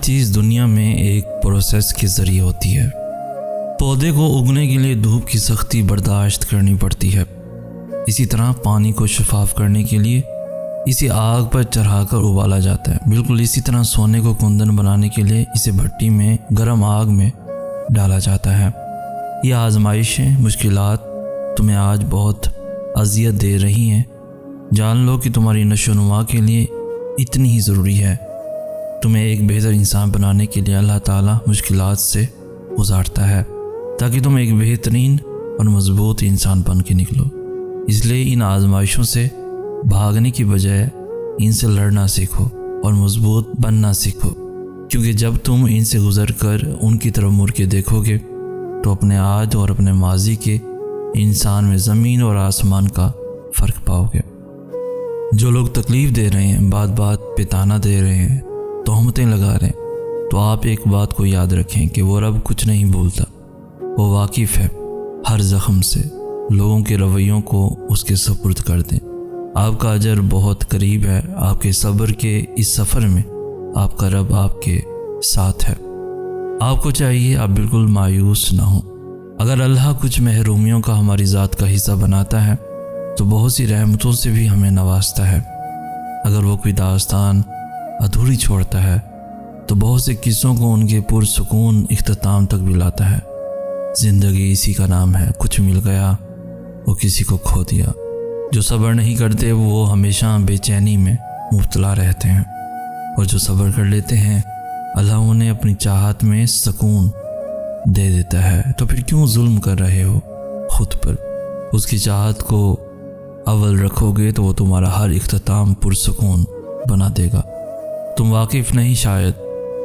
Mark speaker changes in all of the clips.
Speaker 1: چیز دنیا میں ایک پروسیس کے ذریعے ہوتی ہے۔ پودے کو اگنے کے لیے دھوپ کی سختی برداشت کرنی پڑتی ہے، اسی طرح پانی کو شفاف کرنے کے لیے اسے آگ پر چڑھا کر ابالا جاتا ہے۔ بالکل اسی طرح سونے کو کندن بنانے کے لیے اسے بھٹی میں گرم آگ میں ڈالا جاتا ہے۔ یہ آزمائشیں، مشکلات تمہیں آج بہت اذیت دے رہی ہیں، جان لو کہ تمہاری نشو و نما کے لیے اتنی ہی ضروری ہے۔ تمہیں ایک بہتر انسان بنانے کے لیے اللہ تعالیٰ مشکلات سے گزارتا ہے تاکہ تم ایک بہترین اور مضبوط انسان بن کے نکلو۔ اس لیے ان آزمائشوں سے بھاگنے کی بجائے ان سے لڑنا سیکھو اور مضبوط بننا سیکھو، کیونکہ جب تم ان سے گزر کر ان کی طرف مڑ کے دیکھو گے تو اپنے آج اور اپنے ماضی کے انسان میں زمین اور آسمان کا فرق پاؤ گے۔ جو لوگ تکلیف دے رہے ہیں، بات بات پہ تانا دے رہے ہیں، تہمتیں لگا رہے ہیں، تو آپ ایک بات کو یاد رکھیں کہ وہ رب کچھ نہیں بھولتا، وہ واقف ہے ہر زخم سے۔ لوگوں کے رویوں کو اس کے سپرد کر دیں، آپ کا اجر بہت قریب ہے۔ آپ کے صبر کے اس سفر میں آپ کا رب آپ کے ساتھ ہے۔ آپ کو چاہیے آپ بالکل مایوس نہ ہوں۔ اگر اللہ کچھ محرومیوں کا ہماری ذات کا حصہ بناتا ہے تو بہت سی رحمتوں سے بھی ہمیں نوازتا ہے۔ اگر وہ کوئی داستان ادھوری چھوڑتا ہے تو بہت سے قصوں کو ان کے پرسکون اختتام تک بھی لاتا ہے۔ زندگی اسی کا نام ہے، کچھ مل گیا وہ کسی کو کھو دیا۔ جو صبر نہیں کرتے وہ ہمیشہ بے چینی میں مبتلا رہتے ہیں، اور جو صبر کر لیتے ہیں اللہ انہیں اپنی چاہت میں سکون دے دیتا ہے۔ تو پھر کیوں ظلم کر رہے ہو خود پر؟ اس کی چاہت کو اول رکھو گے تو وہ تمہارا ہر اختتام پرسکون بنا دے گا۔ تم واقف نہیں، شاید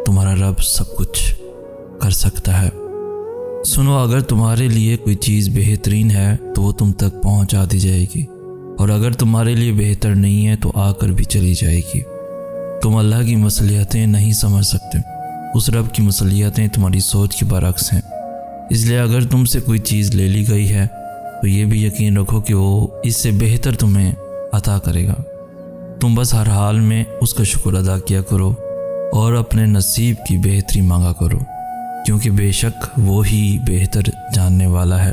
Speaker 1: تمہارا رب سب کچھ کر سکتا ہے۔ سنو، اگر تمہارے لیے کوئی چیز بہترین ہے تو وہ تم تک پہنچا دی جائے گی، اور اگر تمہارے لیے بہتر نہیں ہے تو آ کر بھی چلی جائے گی۔ تم اللہ کی مصلحتیں نہیں سمجھ سکتے، اس رب کی مصلحتیں تمہاری سوچ کے برعکس ہیں۔ اس لیے اگر تم سے کوئی چیز لے لی گئی ہے تو یہ بھی یقین رکھو کہ وہ اس سے بہتر تمہیں عطا کرے گا۔ تم بس ہر حال میں اس کا شکر ادا کیا کرو اور اپنے نصیب کی بہتری مانگا کرو، کیونکہ بے شک وہ ہی بہتر جاننے والا ہے۔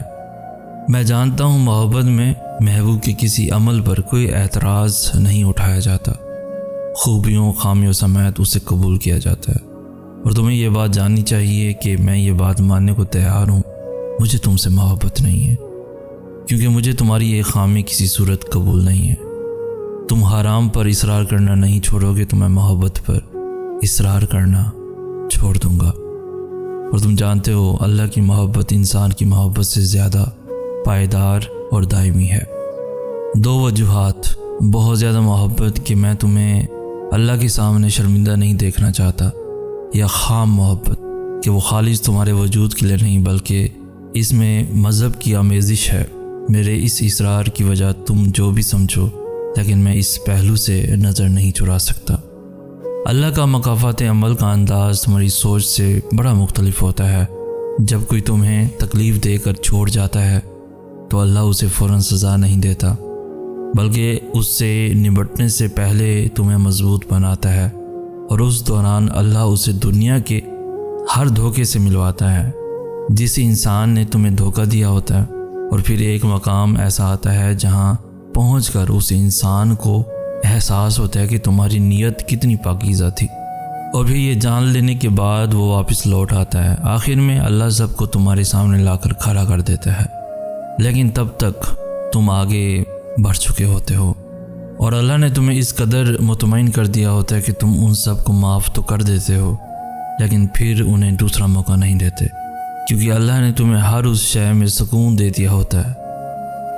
Speaker 1: میں جانتا ہوں محبت میں محبوب کے کسی عمل پر کوئی اعتراض نہیں اٹھایا جاتا، خوبیوں خامیوں سمیت اسے قبول کیا جاتا ہے۔ اور تمہیں یہ بات جاننی چاہیے کہ میں یہ بات ماننے کو تیار ہوں، مجھے تم سے محبت نہیں ہے، کیونکہ مجھے تمہاری یہ خامی کسی صورت قبول نہیں ہے۔ تم حرام پر اصرار کرنا نہیں چھوڑو گے تو میں محبت پر اصرار کرنا چھوڑ دوں گا۔ اور تم جانتے ہو اللہ کی محبت انسان کی محبت سے زیادہ پائیدار اور دائمی ہے۔ دو وجوہات: بہت زیادہ محبت کہ میں تمہیں اللہ کے سامنے شرمندہ نہیں دیکھنا چاہتا، یا خام محبت کہ وہ خالص تمہارے وجود کے لیے نہیں بلکہ اس میں مذہب کی آمیزش ہے۔ میرے اس اصرار کی وجہ تم جو بھی سمجھو، لیکن میں اس پہلو سے نظر نہیں چرا سکتا۔ اللہ کا مکافات عمل کا انداز تمہاری سوچ سے بڑا مختلف ہوتا ہے۔ جب کوئی تمہیں تکلیف دے کر چھوڑ جاتا ہے تو اللہ اسے فوراً سزا نہیں دیتا، بلکہ اس سے نمٹنے سے پہلے تمہیں مضبوط بناتا ہے، اور اس دوران اللہ اسے دنیا کے ہر دھوکے سے ملواتا ہے جس انسان نے تمہیں دھوکہ دیا ہوتا ہے۔ اور پھر ایک مقام ایسا آتا ہے جہاں پہنچ کر اس انسان کو احساس ہوتا ہے کہ تمہاری نیت کتنی پاکیزہ تھی، اور پھر یہ جان لینے کے بعد وہ واپس لوٹ آتا ہے۔ آخر میں اللہ سب کو تمہارے سامنے لا کر کھڑا کر دیتا ہے، لیکن تب تک تم آگے بڑھ چکے ہوتے ہو، اور اللہ نے تمہیں اس قدر مطمئن کر دیا ہوتا ہے کہ تم ان سب کو معاف تو کر دیتے ہو، لیکن پھر انہیں دوسرا موقع نہیں دیتے، کیونکہ اللہ نے تمہیں ہر اس شے میں سکون دے دیا ہوتا ہے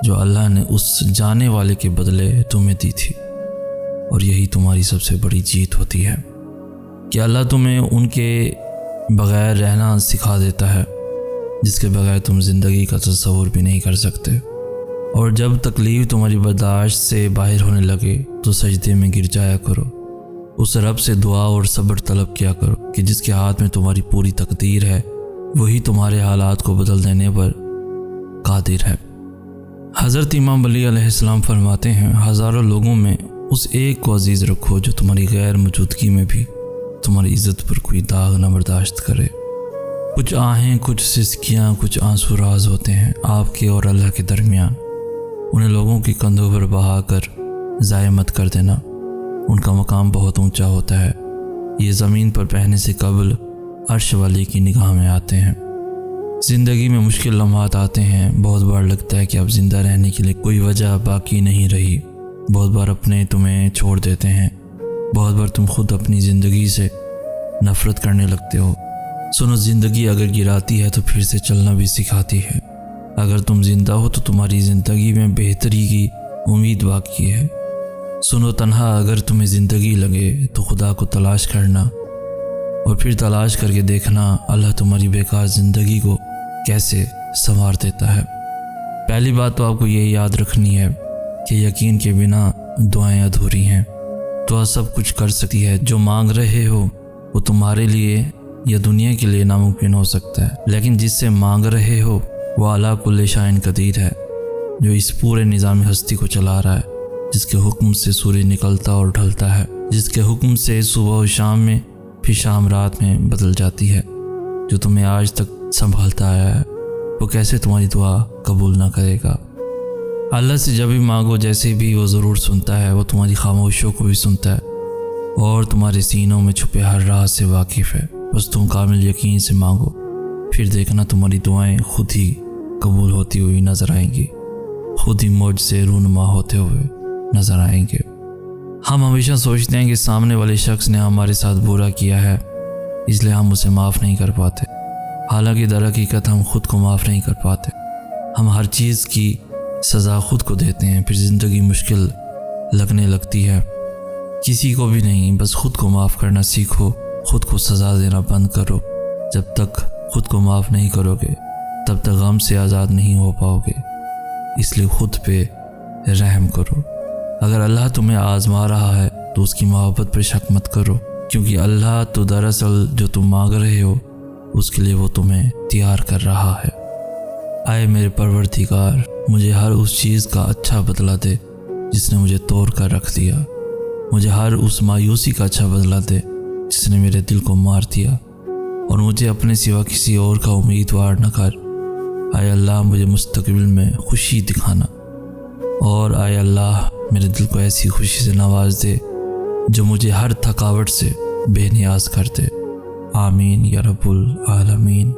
Speaker 1: جو اللہ نے اس جانے والے کے بدلے تمہیں دی تھی۔ اور یہی تمہاری سب سے بڑی جیت ہوتی ہے کہ اللہ تمہیں ان کے بغیر رہنا سکھا دیتا ہے جس کے بغیر تم زندگی کا تصور بھی نہیں کر سکتے۔ اور جب تکلیف تمہاری برداشت سے باہر ہونے لگے تو سجدے میں گر جایا کرو، اس رب سے دعا اور صبر طلب کیا کرو کہ جس کے ہاتھ میں تمہاری پوری تقدیر ہے، وہی تمہارے حالات کو بدل دینے پر قادر ہے۔ حضرت امام علی علیہ السلام فرماتے ہیں، ہزاروں لوگوں میں اس ایک کو عزیز رکھو جو تمہاری غیر موجودگی میں بھی تمہاری عزت پر کوئی داغ نہ برداشت کرے۔ کچھ آہیں، کچھ سسکیاں، کچھ آنسو راز ہوتے ہیں آپ کے اور اللہ کے درمیان، انہیں لوگوں کے کندھوں پر بہا کر ضائع مت کر دینا، ان کا مقام بہت اونچا ہوتا ہے، یہ زمین پر بہنے سے قبل عرش والی کی نگاہ میں آتے ہیں۔ زندگی میں مشکل لمحات آتے ہیں، بہت بار لگتا ہے کہ اب زندہ رہنے کے لیے کوئی وجہ باقی نہیں رہی، بہت بار اپنے تمہیں چھوڑ دیتے ہیں، بہت بار تم خود اپنی زندگی سے نفرت کرنے لگتے ہو۔ سنو، زندگی اگر گراتی ہے تو پھر سے چلنا بھی سکھاتی ہے۔ اگر تم زندہ ہو تو تمہاری زندگی میں بہتری کی امید باقی ہے۔ سنو، تنہا اگر تمہیں زندگی لگے تو خدا کو تلاش کرنا، اور پھر تلاش کر کے دیکھنا اللہ تمہاری بیکار زندگی کو کیسے سنوار دیتا ہے۔ پہلی بات تو آپ کو یہ یاد رکھنی ہے کہ یقین کے بنا دعائیں ادھوری ہیں۔ دعا سب کچھ کر سکتی ہے، جو مانگ رہے ہو وہ تمہارے لیے یا دنیا کے لیے ناممکن ہو سکتا ہے، لیکن جس سے مانگ رہے ہو وہ اعلیٰ کل شیء قدیر ہے، جو اس پورے نظام ہستی کو چلا رہا ہے، جس کے حکم سے سورج نکلتا اور ڈھلتا ہے، جس کے حکم سے صبح و شام میں پھر شام رات میں بدل جاتی ہے، جو تمہیں آج تک سنبھالتا آیا ہے، وہ کیسے تمہاری دعا قبول نہ کرے گا؟ اللہ سے جب بھی مانگو جیسے بھی وہ ضرور سنتا ہے، وہ تمہاری خاموشیوں کو بھی سنتا ہے اور تمہارے سینوں میں چھپے ہر راز سے واقف ہے۔ بس تم کامل یقین سے مانگو، پھر دیکھنا تمہاری دعائیں خود ہی قبول ہوتی ہوئی نظر آئیں گی، خود ہی موج سے رونما ہوتے ہوئے نظر آئیں گے۔ ہم ہمیشہ سوچتے ہیں کہ سامنے والے شخص نے ہمارے ساتھ برا کیا ہے، اس لیے ہم اسے معاف نہیں کر پاتے، حالانکہ در حقیقت ہم خود کو معاف نہیں کر پاتے۔ ہم ہر چیز کی سزا خود کو دیتے ہیں، پھر زندگی مشکل لگنے لگتی ہے۔ کسی کو بھی نہیں، بس خود کو معاف کرنا سیکھو، خود کو سزا دینا بند کرو۔ جب تک خود کو معاف نہیں کرو گے تب تک غم سے آزاد نہیں ہو پاؤ گے، اس لیے خود پہ رحم کرو۔ اگر اللہ تمہیں آزما رہا ہے تو اس کی محبت پر شک مت کرو، کیونکہ اللہ تو دراصل جو تم مانگ رہے ہو اس کے لیے وہ تمہیں تیار کر رہا ہے۔ آئے میرے پروردگار، مجھے ہر اس چیز کا اچھا بدلہ دے جس نے مجھے توڑ کر رکھ دیا، مجھے ہر اس مایوسی کا اچھا بدلہ دے جس نے میرے دل کو مار دیا، اور مجھے اپنے سوا کسی اور کا امیدوار نہ کر۔ آئے اللہ، مجھے مستقبل میں خوشی دکھانا، اور آئے اللہ میرے دل کو ایسی خوشی سے نواز دے جو مجھے ہر تھکاوٹ سے بے نیاز کر دے۔ آمین یا رب العالمین۔